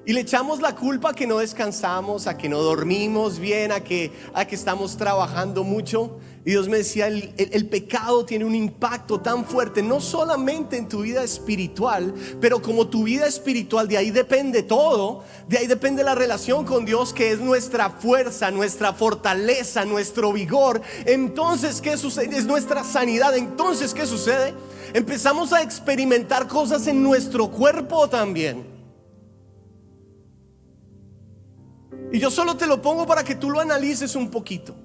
y le echamos la culpa a que no descansamos, a que no dormimos bien, a que estamos trabajando mucho. Y Dios me decía, el pecado tiene un impacto tan fuerte, no solamente en tu vida espiritual, pero como tu vida espiritual, de ahí depende todo. De ahí depende la relación con Dios, que es nuestra fuerza, nuestra fortaleza, nuestro vigor. Entonces, ¿qué sucede? Es nuestra sanidad. Entonces, ¿qué sucede? Empezamos a experimentar cosas en nuestro cuerpo también. Y yo solo te lo pongo para que tú lo analices un poquito.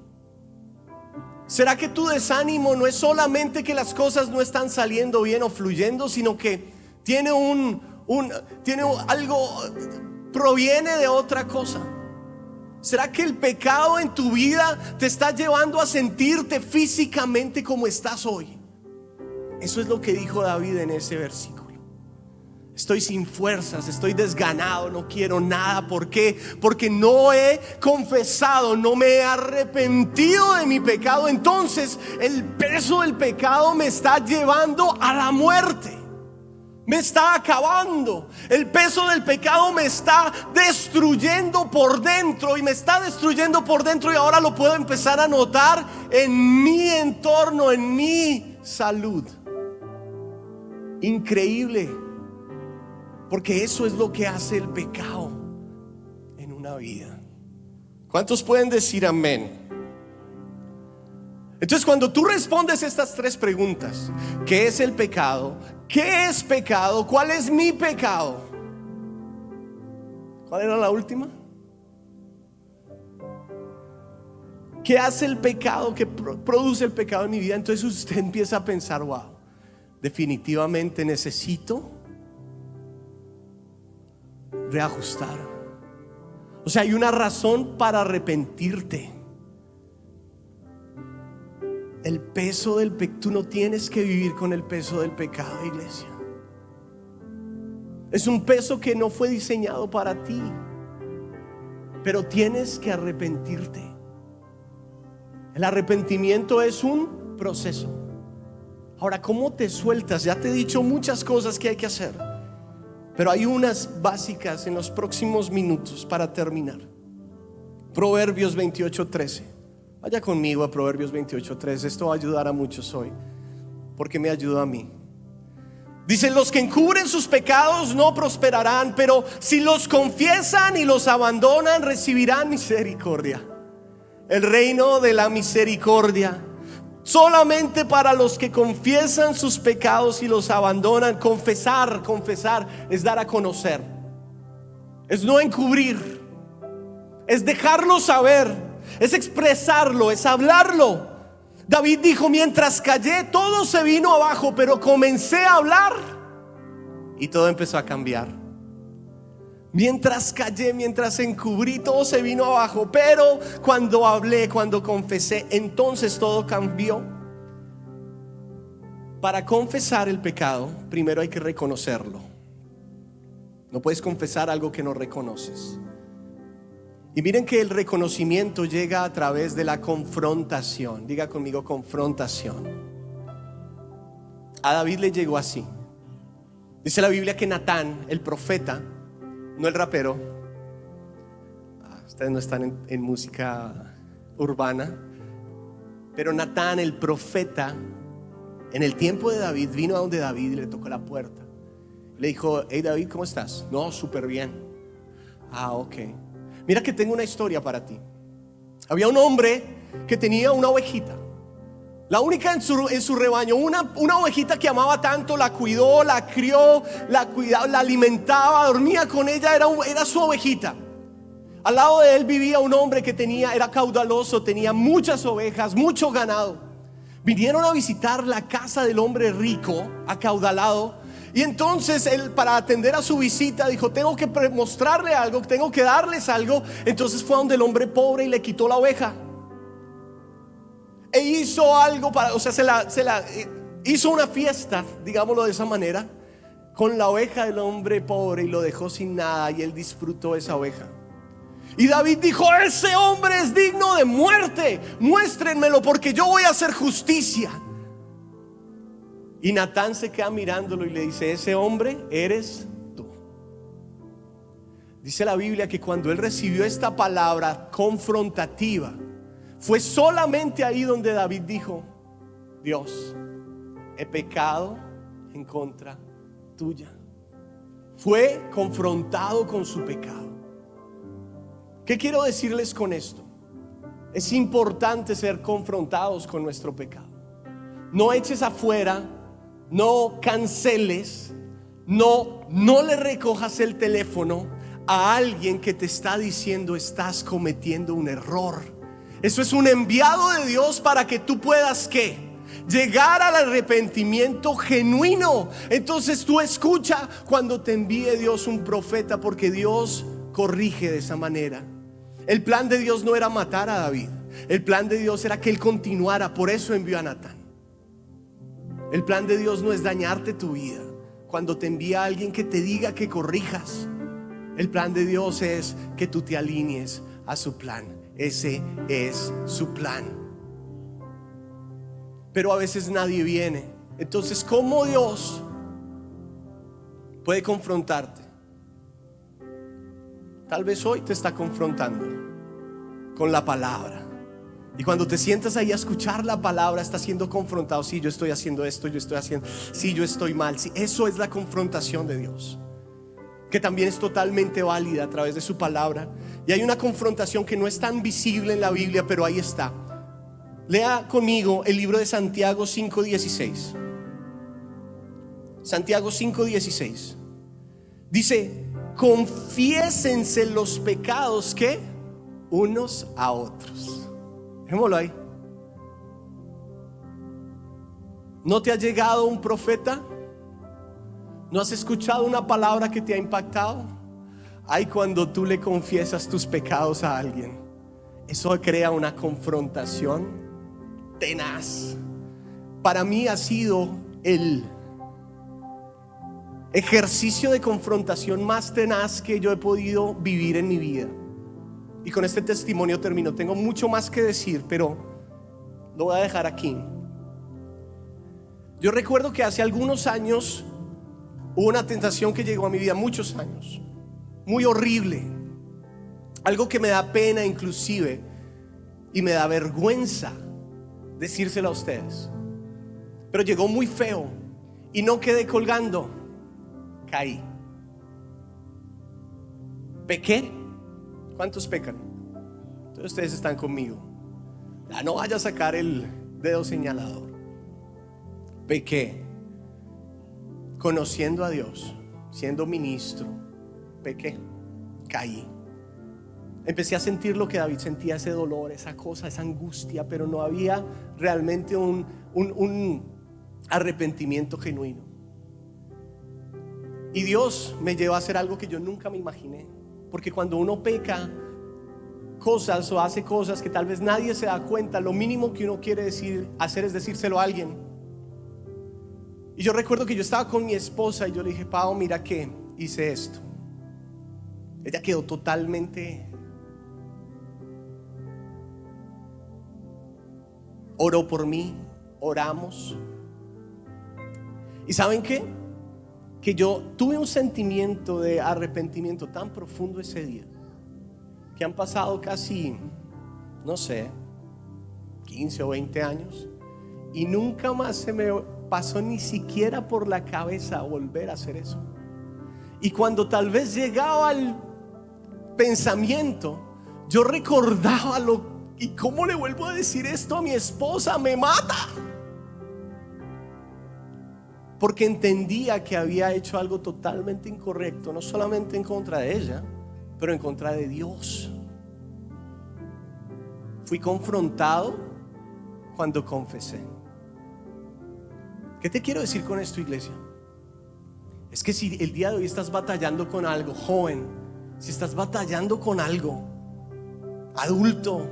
¿Será que tu desánimo no es solamente que las cosas no están saliendo bien o fluyendo, sino que tiene algo, proviene de otra cosa? ¿Será que el pecado en tu vida te está llevando a sentirte físicamente como estás hoy? Eso es lo que dijo David en ese versículo. Estoy sin fuerzas, estoy desganado, no quiero nada. ¿Por qué? Porque no he confesado, no me he arrepentido de mi pecado. Entonces el peso del pecado me está llevando a la muerte, me está acabando. El peso del pecado me está destruyendo por dentro, y me está destruyendo por dentro, y ahora lo puedo empezar a notar en mi entorno, en mi salud. Increíble. Porque eso es lo que hace el pecado en una vida. ¿Cuántos pueden decir amén? Entonces, cuando tú respondes estas tres preguntas: ¿qué es el pecado? ¿Qué es pecado? ¿Cuál es mi pecado? ¿Cuál era la última? ¿Qué hace el pecado? ¿Qué produce el pecado en mi vida? Entonces usted empieza a pensar: wow, definitivamente necesito reajustar. O sea, hay una razón para arrepentirte. El peso del pecado, tú no tienes que vivir con el peso del pecado, iglesia. Es un peso que no fue diseñado para ti, pero tienes que arrepentirte. El arrepentimiento es un proceso. Ahora, ¿cómo te sueltas? Ya te he dicho muchas cosas que hay que hacer, pero hay unas básicas en los próximos minutos para terminar. Proverbios 28:13. Vaya conmigo a Proverbios 28:3. Esto va a ayudar a muchos hoy, porque me ayudó a mí. Dice: los que encubren sus pecados no prosperarán, pero si los confiesan y los abandonan, recibirán misericordia. El reino de la misericordia solamente para los que confiesan sus pecados y los abandonan. Confesar es dar a conocer, es no encubrir, es dejarlo saber, es expresarlo, es hablarlo. David dijo: mientras callé todo se vino abajo, pero comencé a hablar y todo empezó a cambiar. Mientras callé, mientras encubrí, todo se vino abajo, pero cuando hablé, cuando confesé, entonces todo cambió. Para confesar el pecado, primero hay que reconocerlo. No puedes confesar algo que no reconoces. Y miren que el reconocimiento llega a través de la confrontación. Diga conmigo: confrontación. A David le llegó así. Dice la Biblia que Natán, el profeta, no el rapero, ustedes no están en música urbana, pero Natán, el profeta, en el tiempo de David, vino a donde David y le tocó la puerta. Le dijo: hey David, ¿cómo estás? No, súper bien. Ok. Mira que tengo una historia para ti. Había un hombre que tenía una ovejita, la única en su rebaño, una ovejita que amaba tanto, la cuidó, la crió, la alimentaba, dormía con ella, era su ovejita. Al lado de él vivía un hombre que era caudaloso, tenía muchas ovejas, mucho ganado. Vinieron a visitar la casa del hombre rico, acaudalado, y entonces él, para atender a su visita, dijo: tengo que mostrarle algo, tengo que darles algo. Entonces fue a donde el hombre pobre y le quitó la oveja. E hizo algo hizo una fiesta, digámoslo de esa manera, con la oveja del hombre pobre, y lo dejó sin nada, y él disfrutó esa oveja. Y David dijo: ese hombre es digno de muerte, muéstrenmelo porque yo voy a hacer justicia. Y Natán se queda mirándolo y le dice: ese hombre eres tú. Dice la Biblia que cuando él recibió esta palabra confrontativa, fue solamente ahí donde David dijo: Dios, he pecado en contra tuya. Fue confrontado con su pecado. ¿Qué quiero decirles con esto? Es importante ser confrontados con nuestro pecado. No eches afuera, no canceles, no le recojas el teléfono a alguien que te está diciendo: estás cometiendo un error. Eso es un enviado de Dios para que tú puedas ¿qué? Llegar al arrepentimiento genuino. Entonces tú escucha cuando te envíe Dios un profeta, porque Dios corrige de esa manera. El plan de Dios no era matar a David. El plan de Dios era que él continuara. Por eso envió a Natán. El plan de Dios no es dañarte tu vida. Cuando te envía a alguien que te diga que corrijas, el plan de Dios es que tú te alinees a su plan. Ese es su plan. Pero a veces nadie viene. Entonces, ¿cómo Dios puede confrontarte? Tal vez hoy te está confrontando con la palabra. Y cuando te sientas ahí a escuchar la palabra, estás siendo confrontado. Sí, yo estoy haciendo esto, sí, yo estoy mal. Sí, eso es la confrontación de Dios, que también es totalmente válida a través de su palabra. Y hay una confrontación que no es tan visible en la Biblia, pero ahí está. Lea conmigo el libro de Santiago 5:16. Santiago 5:16 dice: confiésense los pecados que unos a otros. Dejémoslo ahí. ¿No te ha llegado un profeta? ¿No has escuchado una palabra que te ha impactado? Ay, cuando tú le confiesas tus pecados a alguien, eso crea una confrontación tenaz. Para mí ha sido el ejercicio de confrontación más tenaz que yo he podido vivir en mi vida. Y con este testimonio termino. Tengo mucho más que decir, pero lo voy a dejar aquí. Yo recuerdo que hace algunos años hubo una tentación que llegó a mi vida, muchos años, muy horrible, algo que me da pena inclusive. y me da vergüenza decírselo a ustedes, pero llegó muy feo y no quedé colgando, caí, pequé. ¿Cuántos pecan? Entonces ustedes están conmigo. Ya no vaya a sacar el dedo señalador. Pequé, conociendo a Dios, siendo ministro, pequé, caí. Empecé a sentir lo que David sentía, ese dolor, esa cosa, esa angustia, pero no había realmente un arrepentimiento genuino. Y Dios me llevó a hacer algo que yo nunca me imaginé, porque cuando uno peca cosas o hace cosas que tal vez nadie se da cuenta, lo mínimo que uno quiere hacer es decírselo a alguien. Y yo recuerdo que yo estaba con mi esposa y yo le dije: Pau, mira que hice esto. Ella quedó totalmente, oró por mí, oramos. ¿Y saben qué? Que yo tuve un sentimiento de arrepentimiento tan profundo ese día, que han pasado casi, no sé, 15 o 20 años, y nunca más se me pasó ni siquiera por la cabeza volver a hacer eso. Y cuando tal vez llegaba al pensamiento, yo recordaba ¿y cómo le vuelvo a decir esto a mi esposa? Me mata. Porque entendía que había hecho algo totalmente incorrecto, no solamente en contra de ella, pero en contra de Dios. Fui confrontado cuando confesé. ¿Qué te quiero decir con esto, iglesia? Es que si el día de hoy estás batallando con algo, joven, si estás batallando con algo, adulto,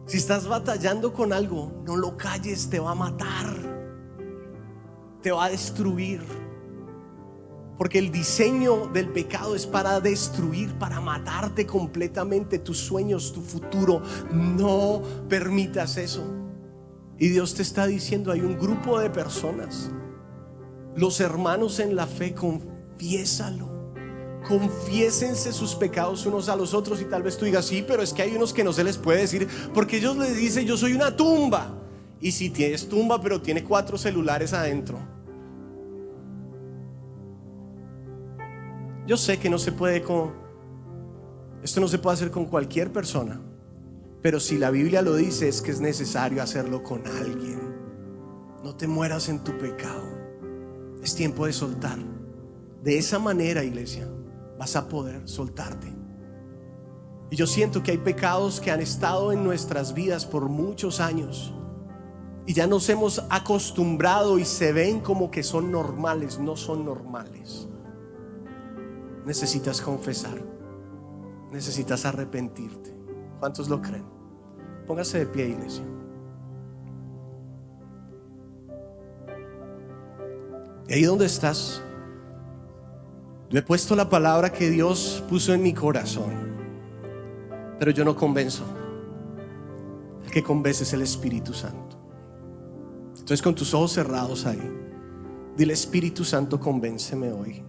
si estás batallando con algo, no lo calles, te va a matar, te va a destruir. Porque el diseño del pecado es para destruir, para matarte completamente, tus sueños, tu futuro. No permitas eso. Y Dios te está diciendo: hay un grupo de personas, los hermanos en la fe, confiésalo. Confiésense sus pecados unos a los otros. Y tal vez tú digas: sí, pero es que hay unos que no se les puede decir, porque ellos les dicen: yo soy una tumba. Y si tienes tumba, pero tiene 4 celulares adentro. Yo sé que esto no se puede hacer con cualquier persona, pero si la Biblia lo dice, es que es necesario hacerlo con alguien. No te mueras en tu pecado. Es tiempo de soltar. De esa manera, iglesia, vas a poder soltarte. Y yo siento que hay pecados que han estado en nuestras vidas por muchos años y ya nos hemos acostumbrado y se ven como que son normales. No son normales. Necesitas confesar, necesitas arrepentirte. ¿Cuántos lo creen? Póngase de pie, iglesia. Y ahí donde estás, yo he puesto la palabra que Dios puso en mi corazón, pero yo no convenzo. El que convence es el Espíritu Santo. Entonces, con tus ojos cerrados ahí, dile: Espíritu Santo, convénceme hoy.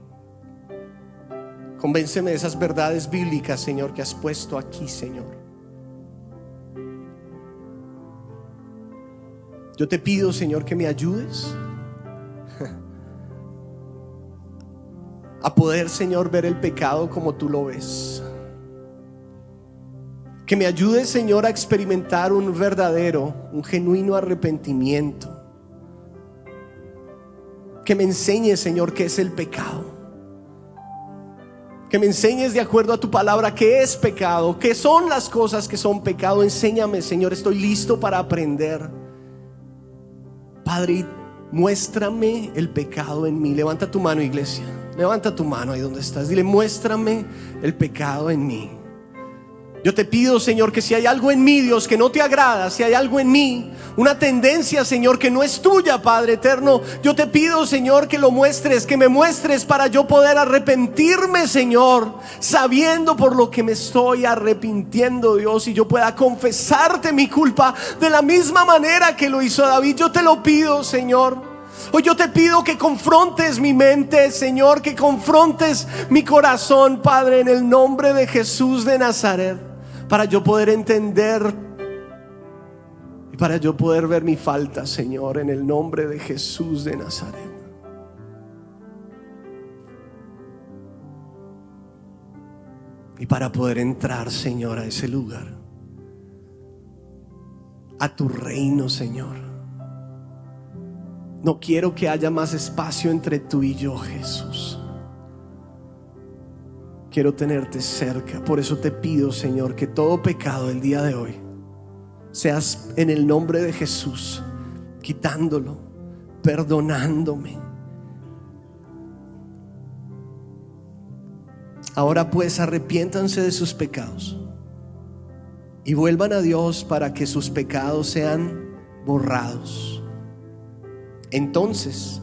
Convénceme de esas verdades bíblicas, Señor, que has puesto aquí, Señor. Yo te pido, Señor, que me ayudes a poder, Señor, ver el pecado como tú lo ves. Que me ayudes, Señor, a experimentar un genuino arrepentimiento. Que me enseñes, Señor, qué es el pecado. Que me enseñes de acuerdo a tu palabra qué es pecado, qué son las cosas que son pecado. Enséñame, Señor, estoy listo para aprender. Padre, muéstrame el pecado en mí. Levanta tu mano, iglesia. Levanta tu mano ahí donde estás. Dile: muéstrame el pecado en mí. Yo te pido, Señor, que si hay algo en mí, Dios, que no te agrada, si hay algo en mí, una tendencia, Señor, que no es tuya, Padre eterno, yo te pido, Señor, que lo muestres, que me muestres para yo poder arrepentirme, Señor, sabiendo por lo que me estoy arrepintiendo, Dios, y yo pueda confesarte mi culpa de la misma manera que lo hizo David. Yo te lo pido, Señor. Hoy yo te pido que confrontes mi mente, Señor, que confrontes mi corazón, Padre, en el nombre de Jesús de Nazaret, para yo poder entender y para yo poder ver mi falta, Señor, en el nombre de Jesús de Nazaret. Y para poder entrar, Señor, a ese lugar, a tu reino, Señor. No quiero que haya más espacio entre tú y yo, Jesús. Quiero tenerte cerca. Por eso te pido, Señor, que todo pecado el día de hoy seas en el nombre de Jesús, quitándolo, perdonándome. Ahora pues arrepiéntanse de sus pecados y vuelvan a Dios para que sus pecados sean borrados. Entonces,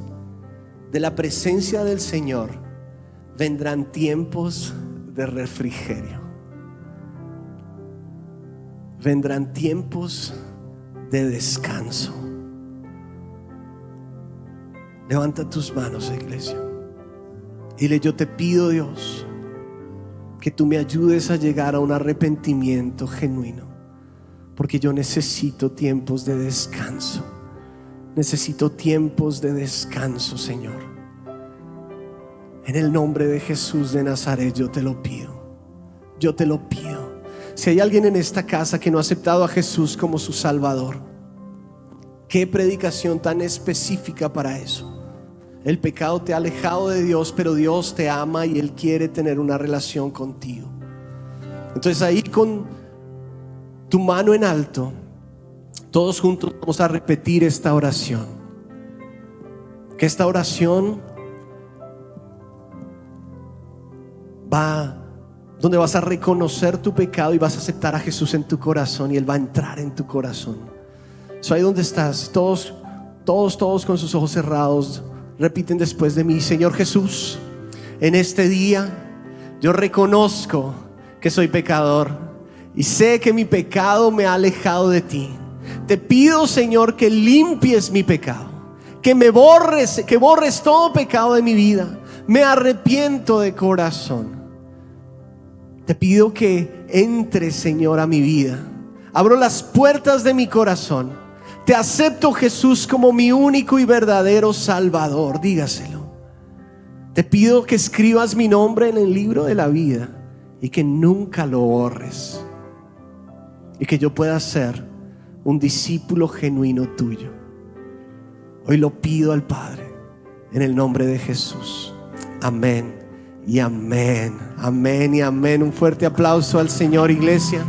de la presencia del Señor vendrán tiempos de refrigerio. Vendrán tiempos de descanso. Levanta tus manos, iglesia. Dile: yo te pido, Dios, que tú me ayudes a llegar a un arrepentimiento genuino, porque yo necesito tiempos de descanso. Necesito tiempos de descanso, Señor. En el nombre de Jesús de Nazaret yo te lo pido. Yo te lo pido. Si hay alguien en esta casa que no ha aceptado a Jesús como su Salvador, qué predicación tan específica para eso. El pecado te ha alejado de Dios, pero Dios te ama y Él quiere tener una relación contigo. Entonces ahí con tu mano en alto, todos juntos vamos a repetir esta oración. Que esta oración va donde vas a reconocer tu pecado y vas a aceptar a Jesús en tu corazón y Él va a entrar en tu corazón. Ahí donde estás, todos con sus ojos cerrados, repiten después de mí: Señor Jesús, en este día yo reconozco que soy pecador y sé que mi pecado me ha alejado de ti. Te pido, Señor, que limpies mi pecado, que borres todo pecado de mi vida. Me arrepiento de corazón. Te pido que entres, Señor, a mi vida. Abro las puertas de mi corazón. Te acepto, Jesús, como mi único y verdadero Salvador. Dígaselo. Te pido que escribas mi nombre en el libro de la vida y que nunca lo borres, y que yo pueda ser un discípulo genuino tuyo. Hoy lo pido al Padre en el nombre de Jesús. Amén y amén. Amén y amén. Un fuerte aplauso al Señor, iglesia.